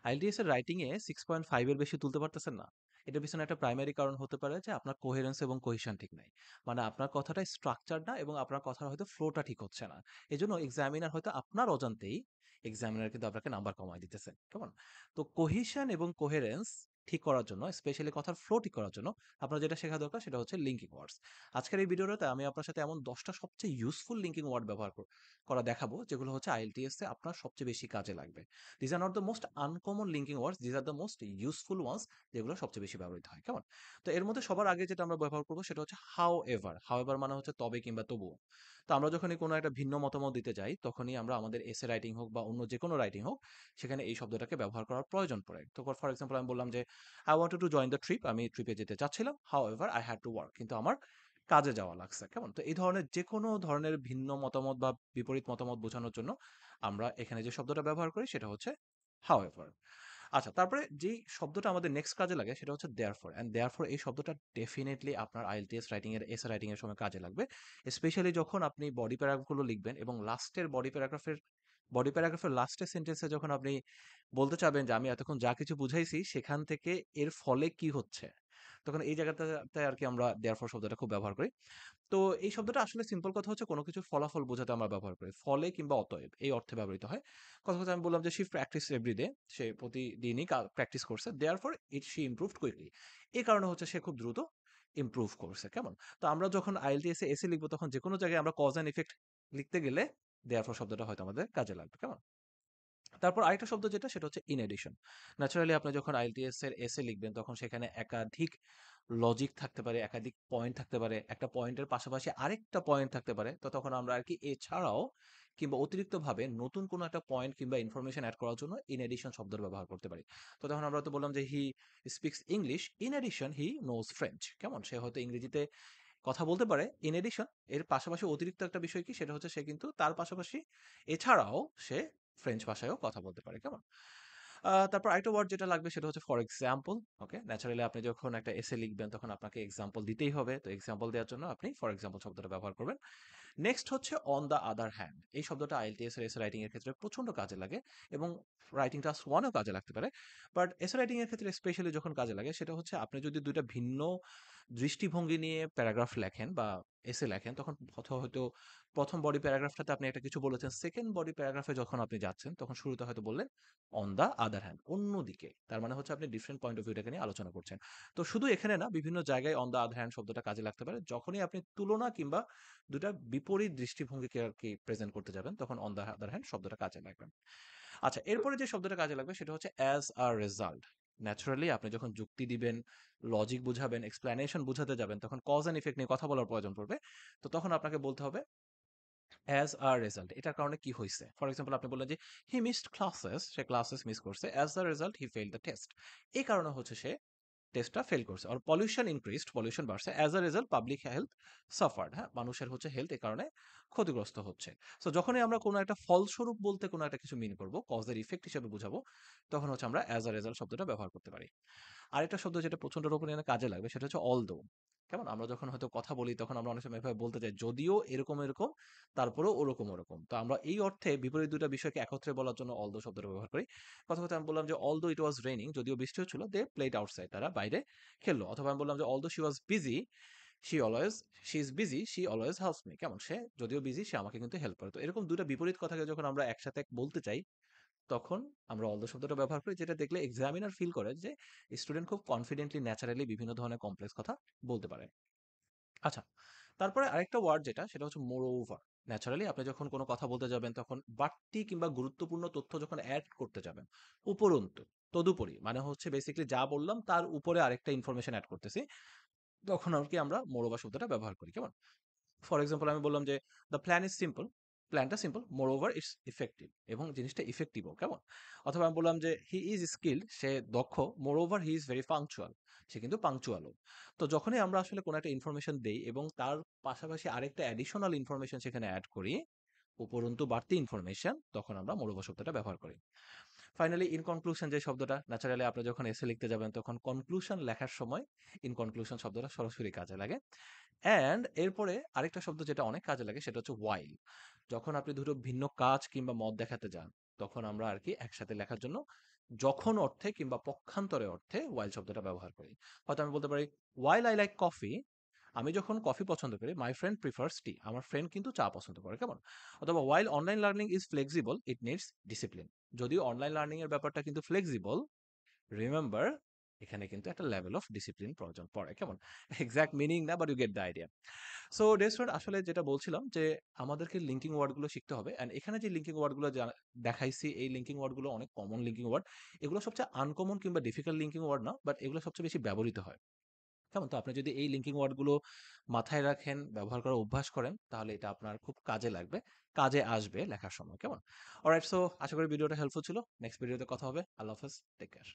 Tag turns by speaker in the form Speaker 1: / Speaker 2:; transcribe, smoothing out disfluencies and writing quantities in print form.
Speaker 1: IELTS এর writing এ 6.5 এর বেশি তুলতে পারতেছেন না। এটার পিছনে একটা প্রাইমারি কারণ হতে পারে যে আপনার কোহেরেন্স এবং কোহেশন ঠিক নাই। মানে আপনার কথাটা স্ট্রাকচার না এবং আপনার কথার হয়তো ফ্লোটা ঠিক হচ্ছে না। এজন্য এক্সামিনার হয়তো আপনার অজান্তেই এক্সামিনার কিন্তু আপনাকে নাম্বার কমায় দিতেছে। কেমন? তো কোহেশন এবং কোহেরেন্স ঠিক করার জন্য স্পেশালি কথার ফ্লো ঠিক করার জন্য আপনার যেটা শেখা দরকার সেটা হচ্ছে লিঙ্কিং ওয়ার্ডস। আজকের এই ভিডিওটাতে আমি আপনার সাথে এমন 10 টা সবচেয়ে ইউজফুল লিঙ্কিং ওয়ার্ড ব্যবহার করা দেখাবো যেগুলো হচ্ছে আইএলটিএস এ আপনার সবচেয়ে বেশি কাজে লাগবে। These are not the most uncommon linking words, these are the most useful ones যেগুলো সবচেয়ে বেশি ব্যবহৃত হয়। কেমন? তো এর মধ্যে সবার আগে যেটা আমরা ব্যবহার করব সেটা হচ্ছে however. However মানে হচ্ছে তবে কিংবা তবুও। তো আমরা যখনই কোনো একটা ভিন্ন মতামত দিতে যাই, তখনই আমরা আমাদের এসে রাইটিং হোক বা অন্য যেকোনো রাইটিং হোক, সেখানে এই শব্দটাকে ব্যবহার করার প্রয়োজন পড়ে। তো ফর এক্সাম্পল আমি বললাম যে, "I wanted to join the trip" আমি ট্রিপে যেতে চাচ্ছিলাম। "However, I had to work" কিন্তু আমার কাজে যাওয়া লাগছে। কেমন? তো এই ধরনের যেকোনো ধরনের ভিন্ন মতামত বা বিপরীত মতামত বোঝানোর জন্য আমরা এখানে যে শব্দটা ব্যবহার করি সেটা হচ্ছে however। আচ্ছা, তারপরে যেই শব্দটা আমাদের নেক্সট কাজে লাগে সেটা হচ্ছে therefore and therefore এই শব্দটা ডেফিনিটলি আপনার আইএলটিএস রাইটিং এর এসে রাইটিং এর সময় কাজে লাগবে। স্পেশালি যখন আপনি বডি প্যারাগ্রাফ গুলো লিখবেন এবং লাস্টের বডি প্যারাগ্রাফের লাস্টের সেন্টেন্সে যখন আপনি বলতে চাবেন যে আমি এতক্ষণ যা কিছু বুঝাইছি সেখান থেকে এর ফলে কি হচ্ছে? তখন এই জায়গাটাতে আরকি আমরা therefore শব্দটা খুব ব্যবহার করি। তো এই শব্দটা আসলে সিম্পল কথা হচ্ছে কোনো কিছুর ফলাফল বোঝাতে আমরা ব্যবহার করি। ফলে কিংবা অতএব এই অর্থে ব্যবহৃত হয়। কথা আমি বললাম যে she practiced every day সে প্রতিদিনই প্র্যাকটিস করছে। therefore she improved quickly এই কারণে হচ্ছে সে খুব দ্রুত ইমপ্রুভ করছে। কেমন? তো আমরা যখন IELTS এ এসে লিখব তখন যেকোনো জায়গায় আমরা কজ অ্যান্ড ইফেক্ট লিখতে গেলে therefore শব্দটা হয়তো আমাদের কাজে লাগবে। কেমন? তারপর আরেকটা শব্দ যেটা সেটা হচ্ছে ইন এডিশন। ন্যাচারালি আপনি যখন আইএলটিএস এর এসে লিখবেন তখন সেখানে একাধিক লজিক থাকতে পারে, একাধিক পয়েন্ট থাকতে পারে। একটা পয়েন্টের পাশাপাশি আরেকটা পয়েন্ট থাকতে পারে। তো তখন আমরা আরকি এছাড়াও কিংবা অতিরিক্তভাবে নতুন কোনো একটা পয়েন্ট কিংবা ইনফরমেশন এড করার জন্য ইন এডিশন শব্দের ব্যবহার করতে পারি। তো তখন আমরা হয়তো বললাম যে he speaks English, in addition he knows French. কেমন? সে হয়তো ইংরেজিতে কথা বলতে পারে। ইন এডিশন এর পাশাপাশি অতিরিক্ত একটা বিষয় কি সেটা হচ্ছে সে কিন্তু তার পাশাপাশি এছাড়াও সে ফ্রেঞ্চ ভাষায়ও কথা বলতে পারে। কেমন? তারপর আরেকটা ওয়ার্ড যেটা লাগবে সেটা হচ্ছে ফর এক্সাম্পল। ওকে? ন্যাচারালি আপনি যখন একটা এসে লিখবেন তখন আপনাকে এক্সাম্পল দিতেই হবে। তো এক্সাম্পল দেওয়ার জন্য আপনি ফর এক্সাম্পল শব্দটা ব্যবহার করবেন। নেক্সট হচ্ছে অন দ্য আদার হ্যান্ড। এই শব্দটা আইএলটিএস এর এসে রাইটিং এর ক্ষেত্রে প্রচন্ড কাজে লাগে এবং রাইটিং টাস্ক 1 এও কাজে লাগতে পারে। বাট এসে রাইটিং এর ক্ষেত্রে স্পেশালি যখন কাজে লাগে সেটা হচ্ছে আপনি যদি ২ টা ভিন্ন দৃষ্টিভঙ্গি নিয়ে প্যারাগ্রাফ লেখেন বা এসে লেখেন তখন হয়তো ১ম বডি প্যারাগ্রাফটাতে আপনি একটা কিছু বলেছেন। 2nd বডি প্যারাগ্রাফে যখন আপনি যাচ্ছেন তখন শুরুতে হয়তো বললেন অন দ্য আদার হ্যান্ড অন্যদিকে। তার মানে হচ্ছে আপনি ডিফারেন্ট পয়েন্ট অফ ভিউটাকে নিয়ে আলোচনা করছেন। তো শুধু এখানে না বিভিন্ন জায়গায় অন দ্য আদার হ্যান্ড শব্দটা কাজে লাগতে পারে। যখনই আপনি তুলনা কিংবা ২ টা বিপরীত দৃষ্টিভঙ্গিকে আরকি প্রেজেন্ট করতে যাবেন, তখন অন দ্য আদার হ্যান্ড শব্দটা কাজে লাগবে। আচ্ছা, এরপরে যে শব্দটা কাজে লাগবে সেটা হচ্ছে অ্যাজ আ রেজাল্ট। ন্যাচারালি আপনি যখন যুক্তি দিবেন, লজিক বুঝাবেন, এক্সপ্লেনেশন বুঝাতে যাবেন, তখন কজ অ্যান্ড ইফেক্ট নিয়ে কথা বলার প্রয়োজন পড়বে। তো তখন আপনাকে বলতে হবে অ্যাজ আ রেজাল্ট। এটার কারণে কি হইছে? ফর এক্সাম্পল আপনি বললেন যে, হি মিসড ক্লাসেস, সে ক্লাসেস মিস করছে। As a result he failed the test. এই কারণে হচ্ছে সে টেস্টটা ফেল করছে। আর পলিউশন ইনক্রিজড, পলিউশন বাড়ছে। As a result public health suffered, হ্যাঁ? মানুষের হচ্ছে হেলথ এ কারণে ক্ষতিগ্রস্ত হচ্ছে। সো যখনই আমরা কোনো একটা ফলস্বরূপ বলতে কোনো একটা কিছু মিন করব, কজ এর ইফেক্ট হিসেবে বুঝাবো, তখন হচ্ছে আমরা অ্যাজ আ রেজাল্ট শব্দটা ব্যবহার করতে পারি। আরেকটা শব্দ যেটা প্রচন্ড রূপে এখানে কাজে লাগবে সেটা হচ্ছে অলদো। কেমন? আমরা যখন হয়তো কথা বলি তখন আমরা অনেক সময় এভাবে বলতে চাই, যদিও এরকম, তারপরেও ওরকম। তো আমরা এই অর্থে বিপরীত ২ টা বিষয়কে একত্রে বলার জন্য অলদো শব্দটা ব্যবহার করি। আমি বললাম যে, "অলদো ইট ওয়াজ রেইনিং" যদিও বৃষ্টি হচ্ছিল, দে প্লেড আউটসাইড তারা বাইরে খেললো। অথবা আমি বললাম যে, "although she was busy, she always she is busy, she always helps me" কেমন? সে যদিও বিজি সে আমাকে কিন্তু হেল্প করে। তো এরকম ২ টা বিপরীত কথাকে যখন আমরা একসাথে বলতে চাই তখন আমরা অলদো শব্দটা ব্যবহার করি যেটা দেখলে এক্সামিনার ফিল করে যে স্টুডেন্ট খুব কনফিডেন্টলি ন্যাচারালি বিভিন্ন ধরনের কমপ্লেক্স কথা বলতে পারে। আচ্ছা, তারপরে আরেকটা ওয়ার্ড যেটা সেটা হচ্ছে মোর ওভার। ন্যাচারালি আপনি যখন কোনো কথা বলতে যাবেন তখন বাড়তি কিংবা গুরুত্বপূর্ণ তথ্য যখন এড করতে যাবেন, উপরন্তু, তদুপরি মানে হচ্ছে বেসিক্যালি যা বললাম তার উপরে আরেকটা ইনফরমেশন এড করতেছি। তখন আর কি আমরা মোর ওভার শব্দটা ব্যবহার করি। কেমন? ফর এক্সাম্পল আমি বললাম যে, "দ্য প্ল্যান ইজ সিম্পল।" প্ল্যানটা সিম্পল। মোরওভার ইটস ইফেক্টিভ এবং জিনিসটা ইফেক্টিভও। কেমন? অথবা আমি বললাম যে, "হি ইজ স্কিলড।" সে দক্ষ। Moreover he is very punctual. সে কিন্তু পাংচুয়ালও। তো যখনই আমরা আসলে কোনো একটা ইনফরমেশন দেই এবং তার পাশাপাশি আরেকটা অ্যাডিশনাল ইনফরমেশন সেখানে এড করি, উপরন্তু বাড়তি ইনফরমেশন, তখন আমরা মোরওভার শব্দটা ব্যবহার করি। ফাইনালি ইন কনক্লুশন যে শব্দটা ন্যাচারালি আপনি যখন এসে লিখতে যাবেন তখন কনক্লুশন লেখার সময় ইন কনক্লুশন শব্দটা সরাসরি কাজে লাগে। অ্যান্ড এরপরে আরেকটা শব্দ যেটা অনেক কাজে লাগে সেটা হচ্ছে while। যখন আপনি দুটো ভিন্ন কাজ কিংবা মত দেখাতে যান, তখন আমরা আরকি একসাথে লেখার জন্য যখন অর্থে কিংবা পক্ষান্তরে অর্থে while শব্দটা ব্যবহার করি। হয়তো আমি বলতে পারি, "While I like coffee", আমি যখন কফি পছন্দ করি, "My friend prefers tea", আমার ফ্রেন্ড কিন্তু চা পছন্দ করে, কেমন? অথবা "While online learning is flexible, it needs discipline", যদিও অনলাইন লার্নিং এর ব্যাপারটা কিন্তু ফ্লেক্সিবল, রিমেম্বার এখানে কিন্তু একটা লেভেল অফ ডিসিপ্লিন প্রয়োজন পড়ে, কেমন? এক্সাক্ট মিনিং না, but you get the idea. So dear student, আসলে যেটা বলছিলাম যে আমাদেরকে লিঙ্কিং ওয়ার্ডগুলো শিখতে হবে, অ্যান্ড এখানে যে লিঙ্কিং ওয়ার্ডগুলো দেখাইছি, এই লিঙ্কিং ওয়ার্ডগুলো অনেক কমন লিঙ্কিং ওয়ার্ড। এগুলো সবচেয়ে আনকমন কিংবা ডিফিকাল্ট লিঙ্কিং ওয়ার্ড না, বাট এগুলো সবচেয়ে বেশি ব্যবহৃত হয়, কেমন? তো আপনি যদি এই লিঙ্কিং ওয়ার্ডগুলো মাথায় রাখেন, ব্যবহার করার অভ্যাস করেন, তাহলে এটা আপনার খুব কাজে লাগবে, কাজে আসবে লেখার সময়, কেমন? অলরাইট, সো আশা করি ভিডিওটা হেল্পফুল ছিল। নেক্সট ভিডিওতে কথা হবে। আল্লাহ হাফেজ, টেক কেয়ার।